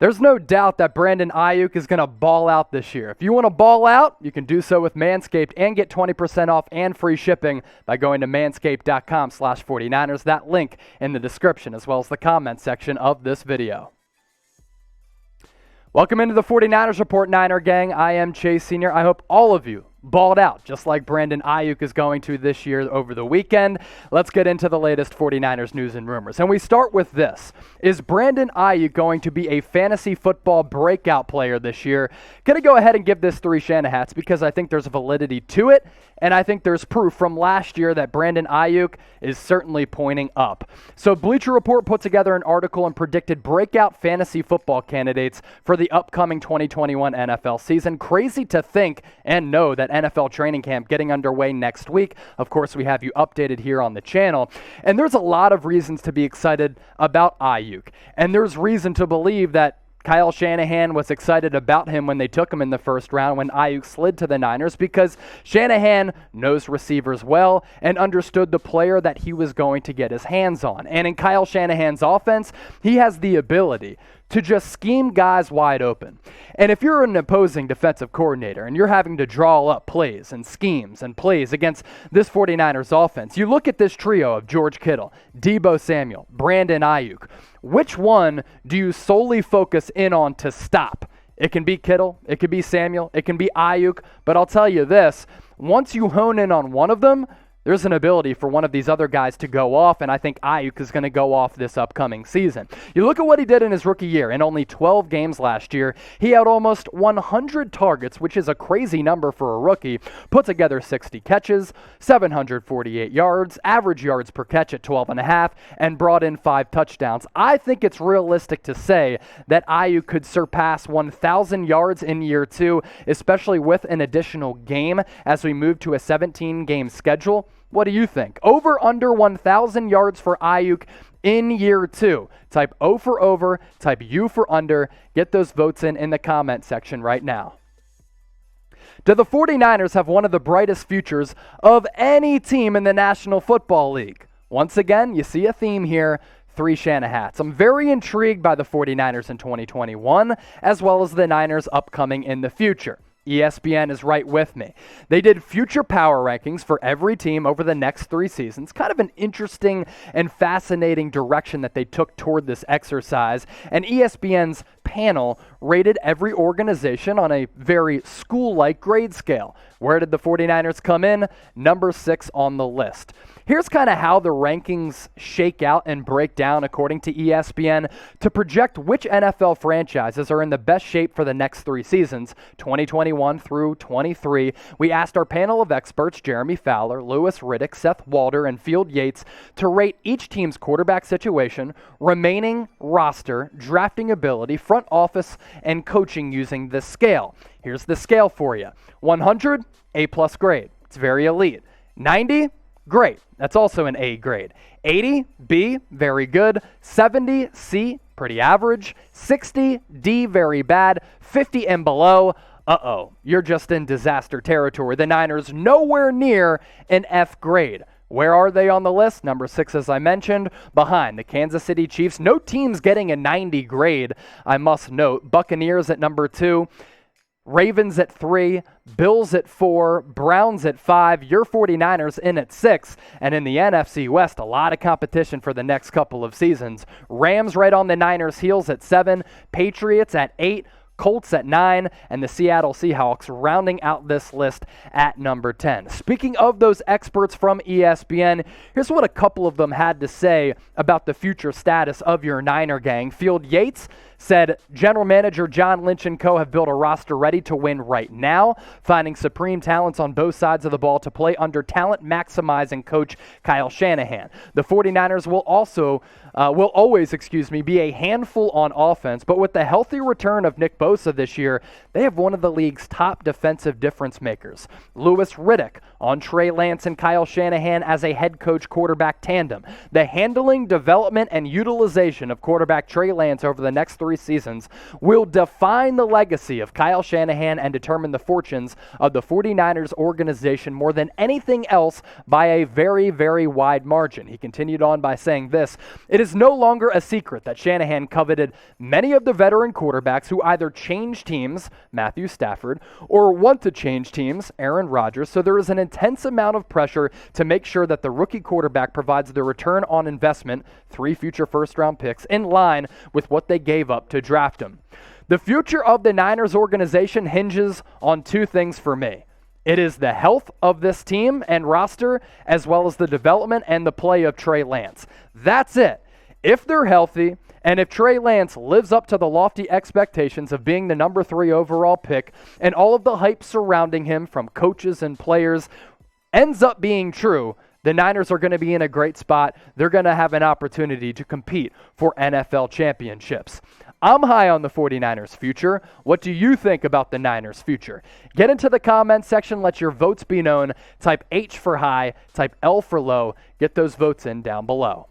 There's no doubt that Brandon Aiyuk is going to ball out this year. If you want to ball out, you can do so with Manscaped and get 20% off and free shipping by going to manscaped.com/49ers. That link in the description as well as the comment section of this video. Welcome into the 49ers Report, Niner Gang. I am Chase Sr. I hope all of you balled out, just like Brandon Aiyuk is going to this year over the weekend. Let's get into the latest 49ers news and rumors. And we start with this. Is Brandon Aiyuk going to be a fantasy football breakout player this year? Going to go ahead and give this 3 Shanahats because I think there's validity to it, and I think there's proof from last year that Brandon Aiyuk is certainly pointing up. So Bleacher Report put together an article and predicted breakout fantasy football candidates for the upcoming 2021 NFL season. Crazy to think and know that NFL training camp getting underway next week. Of course, we have you updated here on the channel. And there's a lot of reasons to be excited about Aiyuk. And there's reason to believe that Kyle Shanahan was excited about him when they took him in the first round when Aiyuk slid to the Niners because Shanahan knows receivers well and understood the player that he was going to get his hands on. And in Kyle Shanahan's offense, he has the ability to just scheme guys wide open. And if you're an opposing defensive coordinator and you're having to draw up plays and schemes and plays against this 49ers offense, you look at this trio of George Kittle, Deebo Samuel, Brandon Aiyuk. Which one do you solely focus in on to stop? It can be Kittle, it could be Samuel, it can be Aiyuk, but I'll tell you this, once you hone in on one of them, there's an ability for one of these other guys to go off, and I think Aiyuk is going to go off this upcoming season. You look at what he did in his rookie year. In only 12 games last year, he had almost 100 targets, which is a crazy number for a rookie, put together 60 catches, 748 yards, average yards per catch at 12.5, and brought in 5 touchdowns. I think it's realistic to say that Aiyuk could surpass 1,000 yards in year 2, especially with an additional game as we move to a 17-game schedule. What do you think? Over under 1,000 yards for Aiyuk in year 2. Type O for over, type U for under. Get those votes in the comment section right now. Do the 49ers have one of the brightest futures of any team in the National Football League? Once again, you see a theme here. 3 Shanahats. I'm very intrigued by the 49ers in 2021, as well as the Niners upcoming in the future. ESPN is right with me. They did future power rankings for every team over the next 3 seasons. Kind of an interesting and fascinating direction that they took toward this exercise. And ESPN's panel rated every organization on a very school-like grade scale. Where did the 49ers come in? Number 6 on the list. Here's kind of how the rankings shake out and break down according to ESPN to project which NFL franchises are in the best shape for the next 3 seasons, 2021 through 23. We asked our panel of experts, Jeremy Fowler, Louis Riddick, Seth Walder, and Field Yates, to rate each team's quarterback situation, remaining roster, drafting ability, front office, and coaching using this scale. Here's the scale for you. 100, A+ grade. It's very elite. 90, great. That's also an A grade. 80, B, very good. 70, C, pretty average. 60, D, very bad. 50 and below, uh-oh, you're just in disaster territory. The Niners nowhere near an F grade. Where are they on the list? Number 6, as I mentioned, behind the Kansas City Chiefs. No team's getting a 90 grade, I must note. Buccaneers at number 2. Ravens at 3, Bills at 4, Browns at 5, your 49ers in at 6, and in the NFC West, a lot of competition for the next couple of seasons. Rams right on the Niners' heels at 7, Patriots at 8, Colts at 9, and the Seattle Seahawks rounding out this list at number 10. Speaking of those experts from ESPN, here's what a couple of them had to say about the future status of your Niner gang. Field Yates said, General Manager John Lynch and co. have built a roster ready to win right now, finding supreme talents on both sides of the ball to play under talent-maximizing coach Kyle Shanahan. The 49ers will always be a handful on offense, but with the healthy return of Nick Bosa this year, they have one of the league's top defensive difference makers. Louis Riddick on Trey Lance and Kyle Shanahan as a head coach quarterback tandem. The handling, development, and utilization of quarterback Trey Lance over the next 3 3 seasons will define the legacy of Kyle Shanahan and determine the fortunes of the 49ers organization more than anything else by a very, very wide margin. He continued on by saying this: "It is no longer a secret that Shanahan coveted many of the veteran quarterbacks who either change teams, Matthew Stafford, or want to change teams, Aaron Rodgers, so there is an intense amount of pressure to make sure that the rookie quarterback provides the return on investment, 3 future first-round picks, in line with what they gave up to draft him." The future of the Niners organization hinges on 2 things for me. It is the health of this team and roster, as well as the development and the play of Trey Lance. That's it. If they're healthy, and if Trey Lance lives up to the lofty expectations of being the number 3 overall pick, and all of the hype surrounding him from coaches and players ends up being true, the Niners are going to be in a great spot. They're going to have an opportunity to compete for NFL championships. I'm high on the 49ers' future. What do you think about the Niners' future? Get into the comments section. Let your votes be known. Type H for high, type L for low. Get those votes in down below.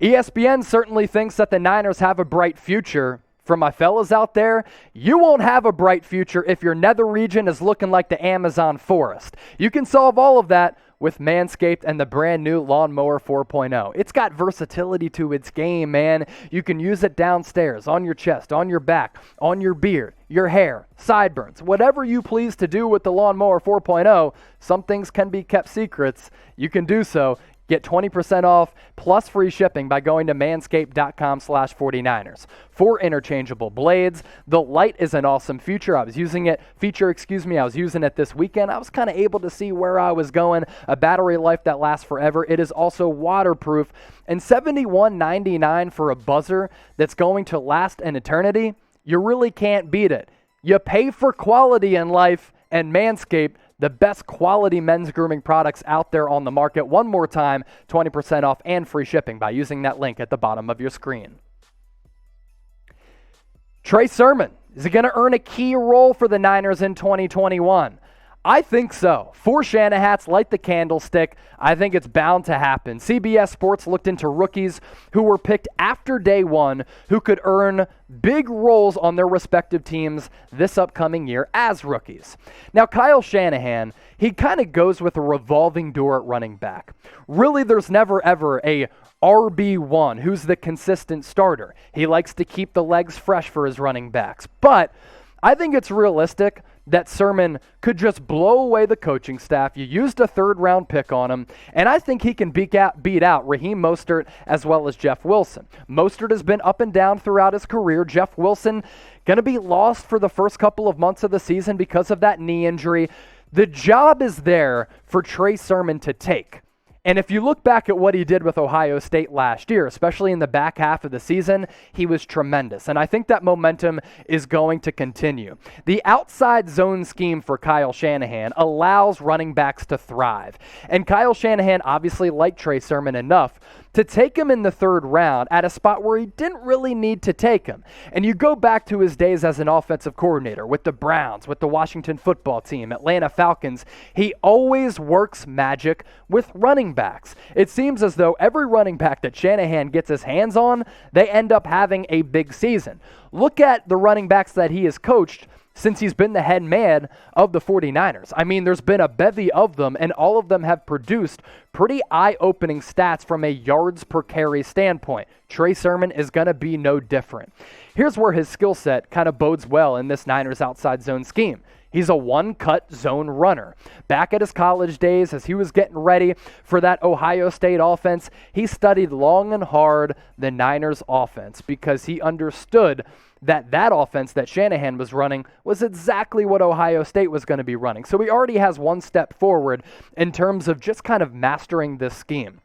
ESPN certainly thinks that the Niners have a bright future. For my fellas out there, you won't have a bright future if your nether region is looking like the Amazon forest. You can solve all of that with Manscaped and the brand new Lawnmower 4.0. It's got versatility to its game, man. You can use it downstairs, on your chest, on your back, on your beard, your hair, sideburns, whatever you please to do with the Lawnmower 4.0. Some things can be kept secrets. You can do so. Get 20% off plus free shipping by going to manscaped.com/49ers. 4 interchangeable blades. The light is an awesome feature. I was using it this weekend. I was kind of able to see where I was going. A battery life that lasts forever. It is also waterproof. And $71.99 for a buzzer that's going to last an eternity. You really can't beat it. You pay for quality in life, and Manscaped, the best quality men's grooming products out there on the market. One more time, 20% off and free shipping by using that link at the bottom of your screen. Trey Sermon, is he going to earn a key role for the Niners in 2021? I think so. 4 Shanahats light the candlestick. I think it's bound to happen. CBS Sports looked into rookies who were picked after day 1 who could earn big roles on their respective teams this upcoming year as rookies. Now, Kyle Shanahan, he kind of goes with a revolving door at running back. Really, there's never ever a RB1 who's the consistent starter. He likes to keep the legs fresh for his running backs. But I think it's realistic that Sermon could just blow away the coaching staff. You used a 3rd-round pick on him, and I think he can beat out Raheem Mostert as well as Jeff Wilson. Mostert has been up and down throughout his career. Jeff Wilson going to be lost for the first couple of months of the season because of that knee injury. The job is there for Trey Sermon to take. And if you look back at what he did with Ohio State last year, especially in the back half of the season, he was tremendous. And I think that momentum is going to continue. The outside zone scheme for Kyle Shanahan allows running backs to thrive. And Kyle Shanahan obviously liked Trey Sermon enough to take him in the 3rd round at a spot where he didn't really need to take him. And you go back to his days as an offensive coordinator with the Browns, with the Washington football team, Atlanta Falcons. He always works magic with running backs. It seems as though every running back that Shanahan gets his hands on, they end up having a big season. Look at the running backs that he has coached since he's been the head man of the 49ers. I mean, there's been a bevy of them, and all of them have produced pretty eye-opening stats from a yards per carry standpoint. Trey Sermon is going to be no different. Here's where his skill set kind of bodes well in this Niners outside zone scheme. He's a one-cut zone runner. Back at his college days, as he was getting ready for that Ohio State offense, he studied long and hard the Niners offense because he understood that offense that Shanahan was running was exactly what Ohio State was going to be running. So he already has one step forward in terms of just kind of mastering this scheme.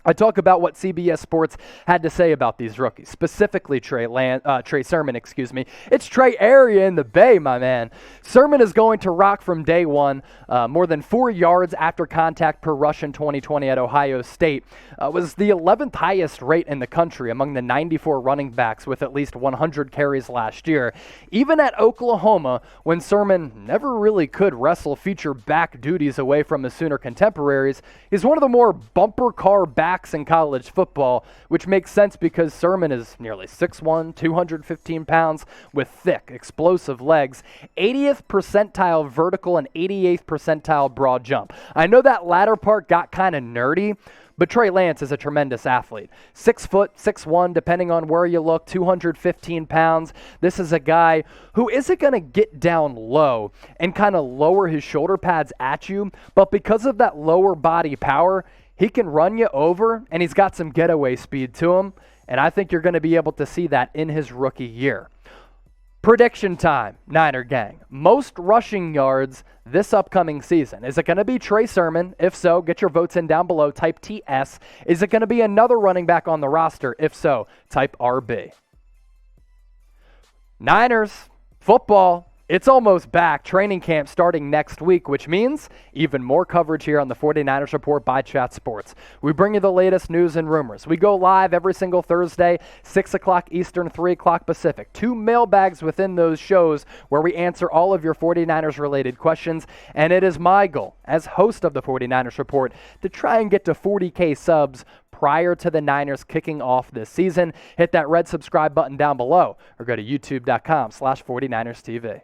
I talk about what CBS Sports had to say about these rookies, specifically Trey Sermon, It's Trey area in the Bay, my man. Sermon is going to rock from day 1. More than 4 yards after contact per rush in 2020 at Ohio State. Was the 11th highest rate in the country among the 94 running backs with at least 100 carries last year. Even at Oklahoma, when Sermon never really could wrestle feature back duties away from his Sooner contemporaries, he's one of the more bumper car back backs in college football, which makes sense because Sermon is nearly 6'1", 215 pounds with thick, explosive legs, 80th percentile vertical and 88th percentile broad jump. I know that latter part got kind of nerdy, but Trey Lance is a tremendous athlete. 6 foot, 6'1", depending on where you look, 215 pounds. This is a guy who isn't going to get down low and kind of lower his shoulder pads at you, but because of that lower body power, he can run you over, and he's got some getaway speed to him, and I think you're going to be able to see that in his rookie year. Prediction time, Niner gang. Most rushing yards this upcoming season. Is it going to be Trey Sermon? If so, get your votes in down below. Type TS. Is it going to be another running back on the roster? If so, type RB. Niners, football. It's almost back. Training camp starting next week, which means even more coverage here on the 49ers Report by Chat Sports. We bring you the latest news and rumors. We go live every single Thursday, 6 o'clock Eastern, 3 o'clock Pacific. 2 mailbags within those shows where we answer all of your 49ers-related questions, and it is my goal as host of the 49ers Report to try and get to 40K subs prior to the Niners kicking off this season. Hit that red subscribe button down below or go to youtube.com/49erstv.